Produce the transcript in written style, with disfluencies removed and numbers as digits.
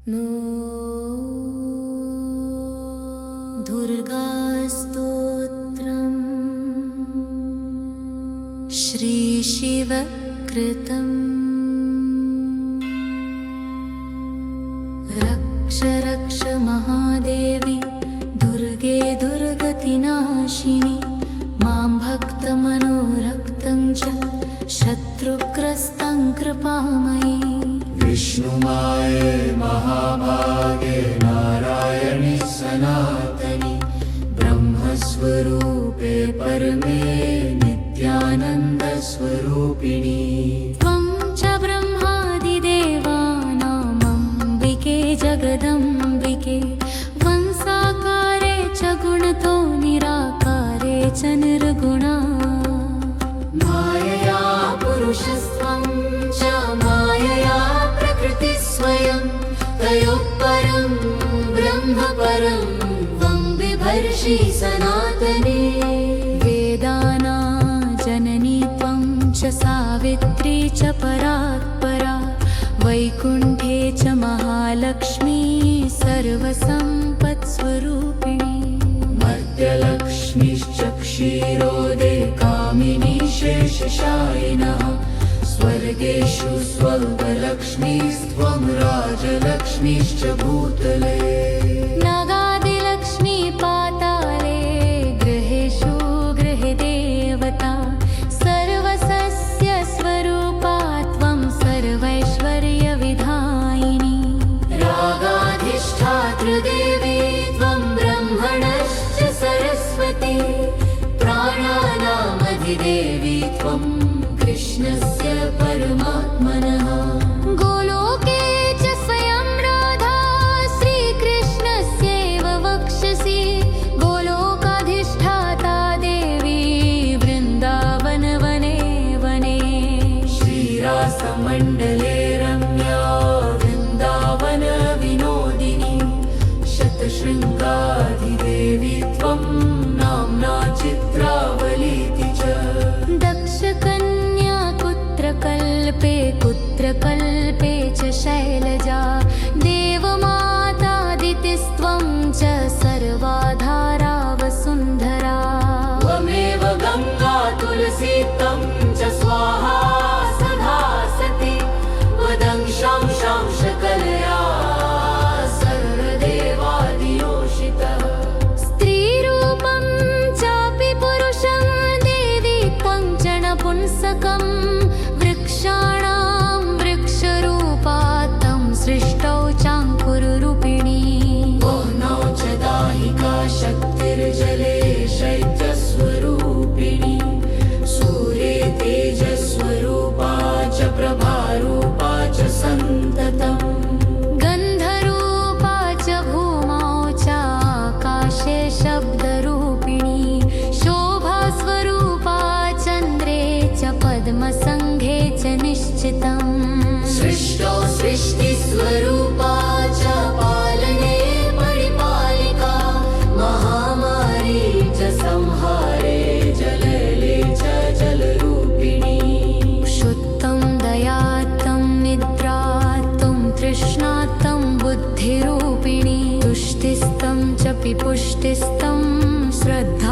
नो दुर्गास्तोत्रम् श्रीशिवकृतम् रक्ष रक्ष महादेवी दुर्गे दुर्गतिनाशिनी मां भक्तमनोरक्तं च शत्रुग्रस्तं कृपामयी विष्णुमाये महाभागे नारायणि सनातनि ब्रह्मस्वरूपे परमे नित्यानन्दस्वरूपिणि त्वं च ब्रह्मादिदेवानामम्बिके जगदम्बिके वंसाकारे च गुणतो निराकारे च निर्गुणा मायया पुरुषस्त्वं च मायया स्वयं तयोः परं ब्रह्म परं त्वं बिभर्षि सनातने वेदानां जननी त्वं च सावित्री च परात्परा वैकुण्ठे च महालक्ष्मी सर्वसम्पत्स्वरूपिणी मर्त्यलक्ष्मीश्च क्षीरोदे कामिनी शेषशायिनः स्वर्गेषु स्वर्गलक्ष्मीस्त्वं राजलक्ष्मीश्च भूतले नागादिलक्ष्मी पाताले गृहेषु गृहदेवता सर्वसस्यस्वरूपा त्वं सर्वैश्वर्यविधायिनी रागाधिष्ठातृदेवी त्वं ब्रह्मणश्च सरस्वती प्राणानामधिदेवी त्वं कृष्णस्य परमात्मनः गोलोके च स्वयं राधा श्रीकृष्णस्यैव वक्षसि गोलोकाधिष्ठाता देवी वृन्दावनवने वने श्रीरासमण्डले रम्या वृन्दावनविनोदिनी शतशृङ्गाधिदेवी त्वं नाम्ना चित्रावलीति च कुत्र कल्पे च शैलजा देवमातादितिस्त्वं च सर्वाधारा वसुन्धरा त्वमेव गङ्गा तुलसी तं च स्वाहा सदा सती वदंशां शांशकलया सर्वदेवादियोषितः स्त्रीरूपं चापि पुरुषं देवी त्वं च नपुंसकम् वृक्षाणां वृक्षरूपा तं सृष्टौ चाङ्कुररूपिणी वह्नौ च दाहिका शक्तिर्जले शैत्यस्वरूपिणी सूर्ये तेजस्वरूपा च प्रभारूपा च सन्ततम् गन्धरूपा च भूमौ च आकाशे शब्दरूपिणी शोभास्वरूपा चन्द्रे च पद्मसङ्घे च निश्चितम् सृष्टौ सृष्टिस्वरूपा च पालने परिपालिका महामारी च संहारे जलले च जलरूपिणी क्षुत्तं दयात्तं निद्रात्तं तृष्णात्तं बुद्धिरूपिणी तुष्टिस्तं च पिपुष्टिस्तं श्रद्धा